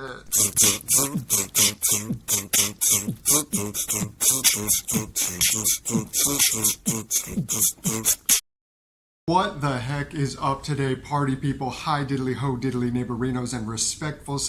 What the heck is up today, party people? Hi diddly ho diddly neighborinos and respectful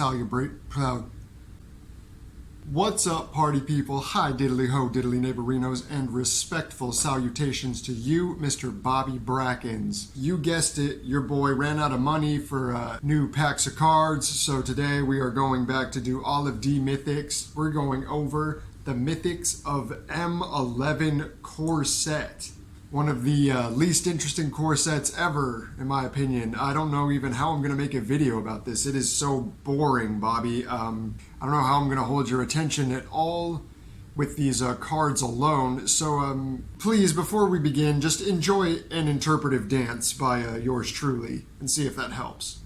What's up, party people? Hi diddly ho diddly neighborinos and respectful salutations to you, Mr. Bobby Brackens. You guessed it, your boy ran out of money for new packs of cards, so today we are going back to do all of D Mythics. We're going over the Mythics of M11 core set. One of the least interesting core sets ever, in my opinion. I don't know even how I'm going to make a video about this. It is so boring, Bobby. I don't know how I'm going to hold your attention at all with these cards alone. So please, before we begin, just enjoy an interpretive dance by yours truly and see if that helps.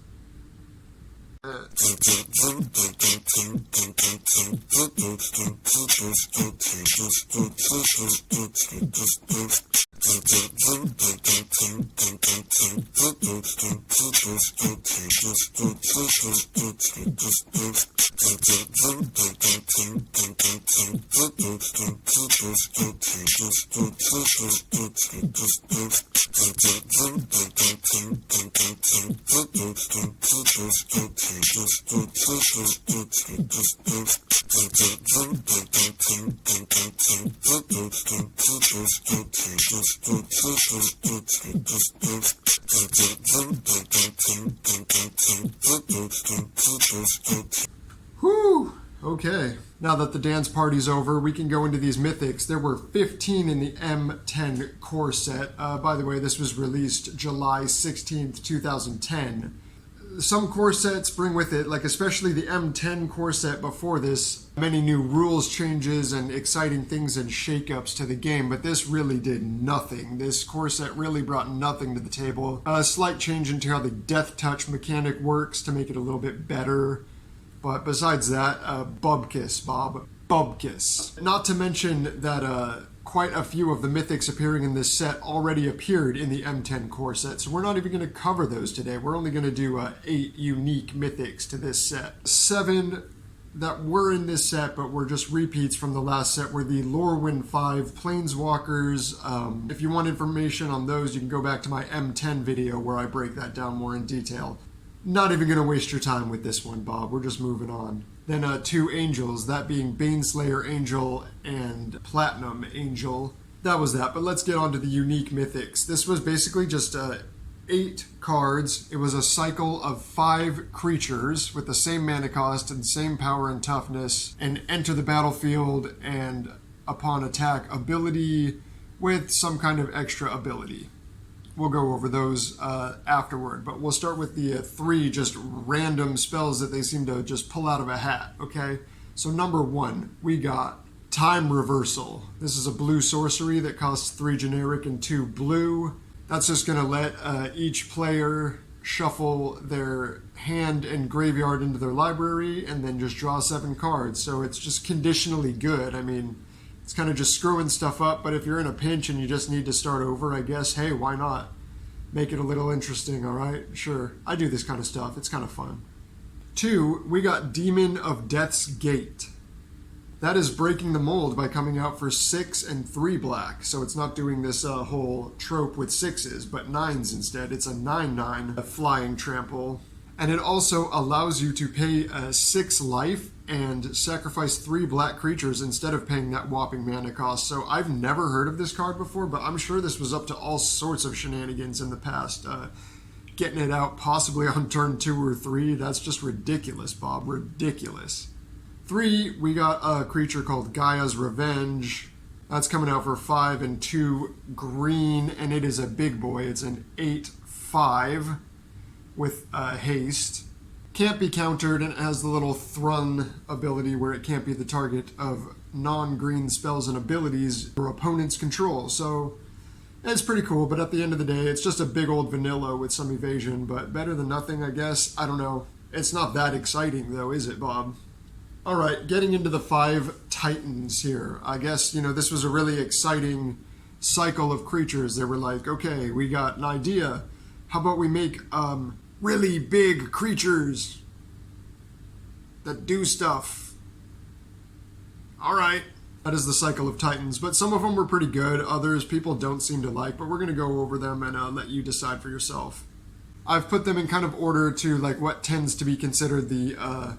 Whew! Okay, now that the dance party's over, we can go into these mythics. There were 15 in the M10 core set. By the way, this was released July 16th, 2010. Some core sets bring with it, like especially the M10 core set before this, many new rules changes and exciting things and shakeups to the game, but this really did nothing. This core set really brought nothing to the table. A slight change into how the death touch mechanic works to make it a little bit better. But besides that, Bubkiss, Bob. Bubkiss. Not to mention that quite a few of the mythics appearing in this set already appeared in the M10 core set, so we're not even going to cover those today. We're only going to do 8 unique mythics to this set. 7 that were in this set but were just repeats from the last set were the Lorwyn 5 Planeswalkers. If you want information on those, you can go back to my M10 video where I break that down more in detail. Not even going to waste your time with this one, Bob. We're just moving on. Then 2 angels, that being Baneslayer Angel and Platinum Angel. That was that, but let's get on to the unique mythics. This was basically just 8 cards. It was a cycle of 5 creatures with the same mana cost and same power and toughness, and enter the battlefield and upon attack ability with some kind of extra ability. We'll go over those afterward, but we'll start with the 3 just random spells that they seem to just pull out of a hat, okay? So number 1, we got Time Reversal. This is a blue sorcery that costs 3 generic and 2 blue. That's just going to let each player shuffle their hand and graveyard into their library and then just draw 7 cards. So it's just conditionally good. I mean, it's kind of just screwing stuff up, but if you're in a pinch and you just need to start over, I guess, hey, why not? Make it a little interesting, all right? Sure. I do this kind of stuff. It's kind of fun. 2, we got Demon of Death's Gate. That is breaking the mold by coming out for 6 and 3 black. So it's not doing this whole trope with 6s, but 9s instead. It's a 9/9, a flying trample. And it also allows you to pay 6 life and sacrifice 3 black creatures instead of paying that whopping mana cost. So I've never heard of this card before, but I'm sure this was up to all sorts of shenanigans in the past. Getting it out possibly on turn 2 or 3, that's just ridiculous, Bob, ridiculous. 3, we got a creature called Gaia's Revenge. That's coming out for 5 and 2 green, and it is a big boy. It's an 8/5 with haste. Can't be countered, and it has the little Thrun ability where it can't be the target of non-green spells and abilities your opponents control. So it's pretty cool, but at the end of the day, it's just a big old vanilla with some evasion, but better than nothing, I guess. I don't know. It's not that exciting, though, is it, Bob? All right, getting into the 5 Titans here. I guess, you know, this was a really exciting cycle of creatures. They were like, okay, we got an idea. How about we make really big creatures? that do stuff. Alright. That is the cycle of Titans, but some of them were pretty good. Others people don't seem to like, but we're going to go over them and let you decide for yourself. I've put them in kind of order to like what tends to be considered the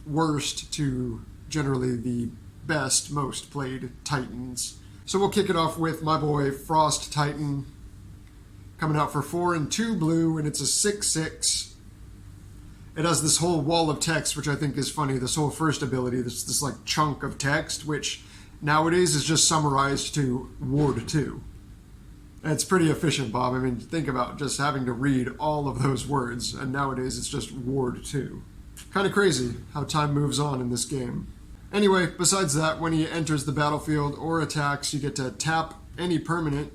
worst to generally the best, most played Titans. So we'll kick it off with my boy Frost Titan, coming out for 4 and 2 blue, and it's a 6/6. It has this whole wall of text, which I think is funny. This whole first ability, this like chunk of text, which nowadays is just summarized to Ward 2. And it's pretty efficient, Bob. I mean, think about just having to read all of those words, and nowadays it's just Ward 2. Kind of crazy how time moves on in this game. Anyway, besides that, when he enters the battlefield or attacks, you get to tap any permanent,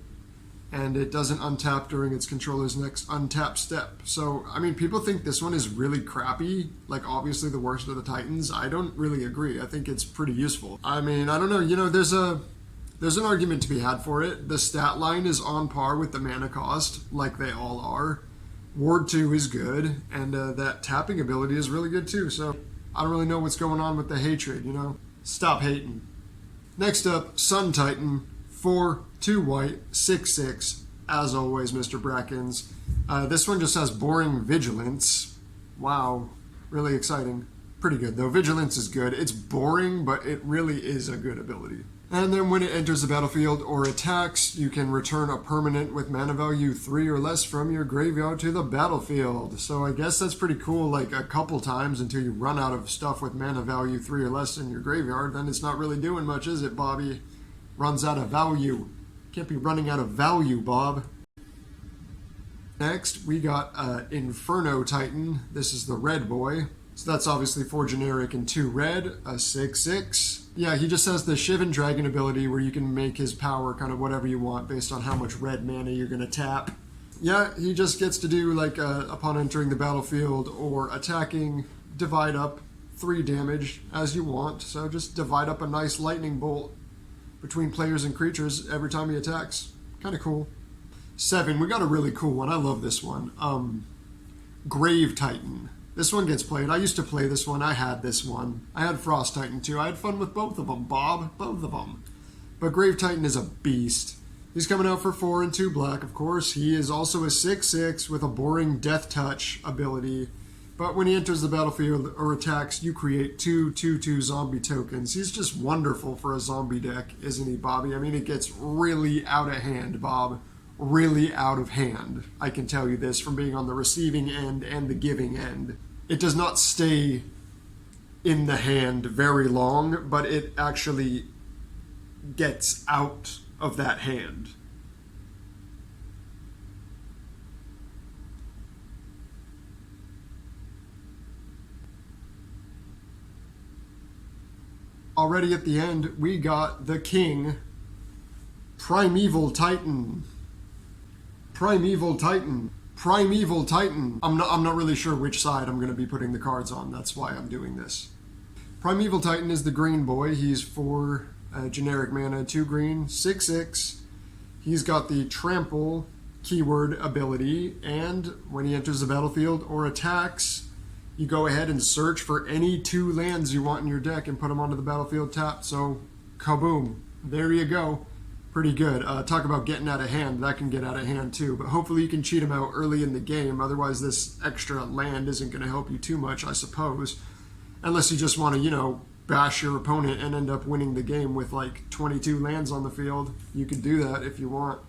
and it doesn't untap during its controller's next untap step. So, I mean, people think this one is really crappy, like obviously the worst of the Titans. I don't really agree. I think it's pretty useful. I mean, I don't know, you know, there's an argument to be had for it. The stat line is on par with the mana cost, like they all are. Ward 2 is good, and that tapping ability is really good too, so I don't really know what's going on with the hatred, you know? Stop hating. Next up, Sun Titan, 4, 2 white, 6/6. As always, Mr. Brackens. This one just has boring Vigilance. Wow, really exciting. Pretty good, though. Vigilance is good. It's boring, but it really is a good ability. And then when it enters the battlefield or attacks, you can return a permanent with mana value 3 or less from your graveyard to the battlefield. So I guess that's pretty cool, like a couple times until you run out of stuff with mana value 3 or less in your graveyard. Then it's not really doing much, is it, Bobby? Runs out of value. Can't be running out of value, Bob. Next, we got Inferno Titan. This is the red boy. So that's obviously 4 generic and 2 red, a 6/6. Yeah, he just has the Shivan Dragon ability where you can make his power kind of whatever you want based on how much red mana you're going to tap. Yeah, he just gets to do, like, upon entering the battlefield or attacking, divide up 3 damage as you want. So just divide up a nice lightning bolt between players and creatures every time he attacks. Kind of cool. 7, we got a really cool one. I love this one. Grave Titan. This one gets played. I used to play this one. I had this one. I had Frost Titan too. I had fun with both of them, Bob. Both of them. But Grave Titan is a beast. He's coming out for 4 and 2 black, of course. He is also a 6/6 with a boring Death Touch ability. But when he enters the battlefield or attacks, you create 2 2/2 zombie tokens. He's just wonderful for a zombie deck, isn't he, Bobby? I mean, it gets really out of hand, Bob. Really out of hand. I can tell you this from being on the receiving end and the giving end. It does not stay in the hand very long, but it actually gets out of that hand. Already at the end, we got the king, Primeval Titan. Primeval Titan. Primeval Titan. I'm not really sure which side I'm going to be putting the cards on. That's why I'm doing this. Primeval Titan is the green boy. He's 4 generic mana, 2 green, 6/6. He's got the trample keyword ability, and when he enters the battlefield or attacks, you go ahead and search for any 2 lands you want in your deck and put them onto the battlefield tapped. So, kaboom. There you go. Pretty good. Talk about getting out of hand. That can get out of hand too, but hopefully you can cheat him out early in the game. Otherwise, this extra land isn't going to help you too much, I suppose. Unless you just want to, you know, bash your opponent and end up winning the game with like 22 lands on the field. You could do that if you want.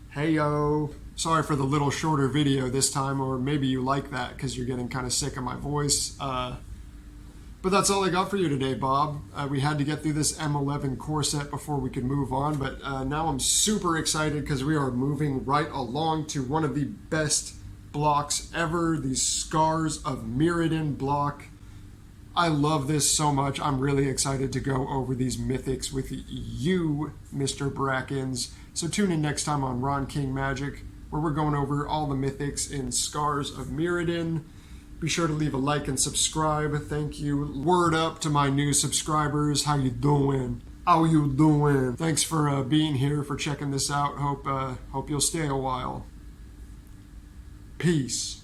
Hey-yo. Sorry for the little shorter video this time, or maybe you like that because you're getting kind of sick of my voice. But that's all I got for you today, Bob. We had to get through this M11 core set before we could move on, but now I'm super excited because we are moving right along to one of the best blocks ever, the Scars of Mirrodin block. I love this so much. I'm really excited to go over these mythics with you, Mr. Brackens. So tune in next time on Ron King Magic, where we're going over all the mythics in Scars of Mirrodin. Be sure to leave a like and subscribe. Thank you. Word up to my new subscribers. How you doing? How you doing? Thanks for being here, for checking this out. Hope you'll stay a while. Peace.